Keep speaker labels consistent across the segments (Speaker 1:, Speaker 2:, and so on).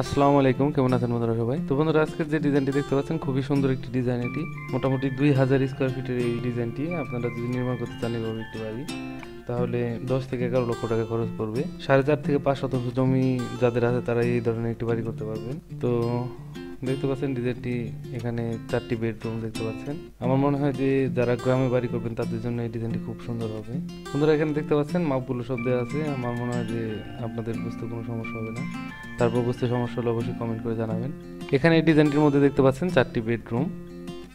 Speaker 1: আসসালামু আলাইকুম, কেমন আছেন বন্ধুরা সবাই? তো বন্ধুরা, আজকে যে ডিজাইনটি দেখতে পাচ্ছেন খুবই সুন্দর একটি ডিজাইন। এটি মোটামুটি 2000 স্কোয়ার ফিটের এই ডিজাইনটি আপনারা যদি নির্মাণ করতে চান এভাবে একটি বাড়ি, তাহলে 10 থেকে 11 লক্ষ টাকা খরচ পড়বে। 4.5 থেকে 5 শতাংশ জমি যাদের আছে তারা এই ধরনের একটি বাড়ি করতে পারবেন। তো দেখতে পাচ্ছেন ডিজাইনটি, এখানে 4টি বেডরুম দেখতে পাচ্ছেন। আমার মনে হয় যে যারা গ্রামে বাড়ি করবেন তাদের জন্য এই ডিজাইনটি খুব সুন্দর হবে। বন্ধুরা, এখানে দেখতে পাচ্ছেন মাপগুলো সব দেওয়া আছে। আমার মনে হয় যে আপনাদের বুঝতে কোনো সমস্যা হবে না। তারপর বুঝতে সমস্যা হলে অবশ্যই কমেন্ট করে জানাবেন। এখানে এই ডিজাইনটির মধ্যে দেখতে পাচ্ছেন 4টি বেডরুম।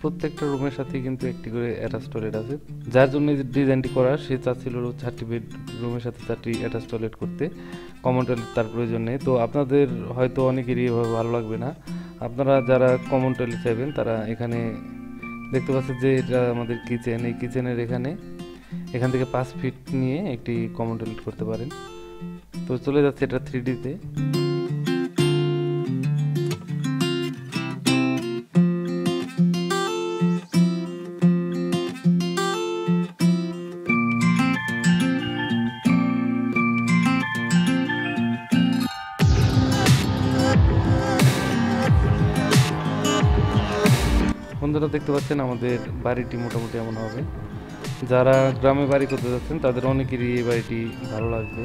Speaker 1: প্রত্যেকটা রুমের সাথে কিন্তু একটি করে অ্যাটাচ টয়লেট আছে। যার জন্য এই ডিজাইনটি করা, সে চাচ্ছিল 4টি বেডরুমের সাথে 4টি অ্যাটাচ টয়লেট করতে। কমন টয়লেট তার প্রয়োজন নেই। তো আপনাদের হয়তো অনেকেরই এভাবে ভালো লাগবে না। আপনারা যারা কমন টয়লেট চাইবেন তারা এখানে দেখতে পাচ্ছেন যে এটা আমাদের কিচেন। এই কিচেনের এখান থেকে 5 ফিট নিয়ে একটি কমন টয়লেট করতে পারেন। তো চলে যাচ্ছে এটা 3D-তে। বন্ধুরা, দেখতে পাচ্ছেন আমাদের বাড়িটি মোটামুটি এমন হবে। যারা গ্রামে বাড়ি করতে যাচ্ছেন তাদের অনেকেরই এই বাড়িটি ভালো লাগবে।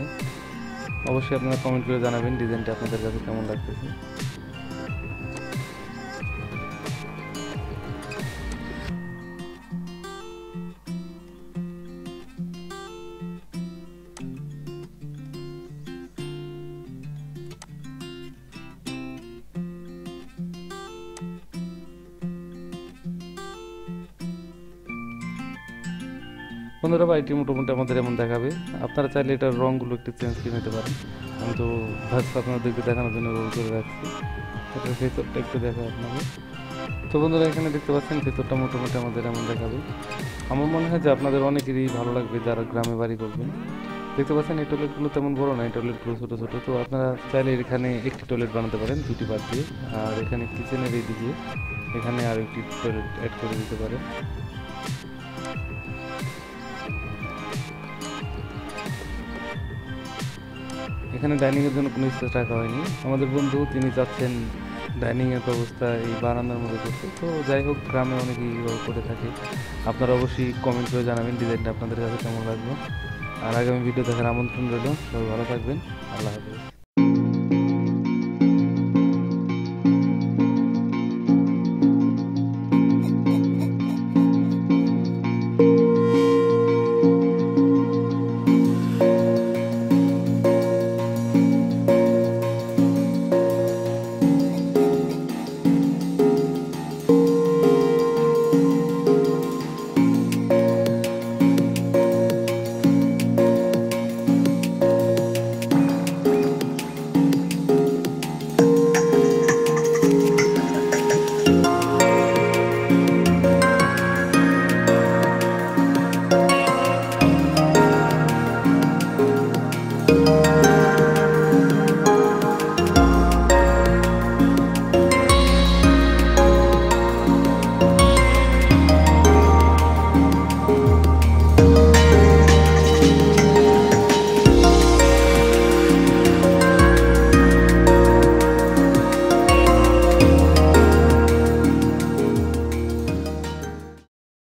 Speaker 1: অবশ্যই আপনারা কমেন্ট করে জানাবেন ডিজাইনটা আপনাদের কাছে কেমন লাগতেছে। বন্ধুরা, বাড়িটি মোটামুটি আমাদের এমন দেখাবে। আপনারা চাইলে এটার রঙগুলো একটু চেঞ্জ করে নিতে পারেন। আমি তো ভাবছি আপনাদেরকে দেখানোর জন্য রোল করে রাখছি। এটার ভেতরটা একটু দেখা আপনাকে। তো বন্ধুরা, এখানে দেখতে পাচ্ছেন ভেতরটা মোটামুটি আমাদের এমন দেখাবে। আমার মনে হয় যে আপনাদের অনেকেরই ভালো লাগবে যারা গ্রামে বাড়ি করবেন। দেখতে পাচ্ছেন এই টয়লেটগুলো তেমন বড় না, এই টয়লেটগুলো ছোটো ছোটো। তো আপনারা চাইলে এখানে একটি টয়লেট বানাতে পারেন 2টি পার্ট দিয়ে। আর এখানে কিচেনের এইদিকে এখানে আর একটি টয়লেট অ্যাড করে দিতে পারেন। এখানে ডাইনিংয়ের জন্য কোনো স্পেস রাখা হয়নি। আমাদের বন্ধু তিনি চাচ্ছেন ডাইনিংয়ের ব্যবস্থা এই বারান্দার মধ্যে করতে। তো যাই হোক, গ্রামে অনেকেই এইভাবে করে থাকে। আপনারা অবশ্যই কমেন্ট করে জানাবেন ডিজাইনটা আপনাদের কাছে কেমন লাগবে। আর আগামী ভিডিও দেখার আমন্ত্রণ রইল। সবাই ভালো থাকবেন। আল্লাহ হাফেজ।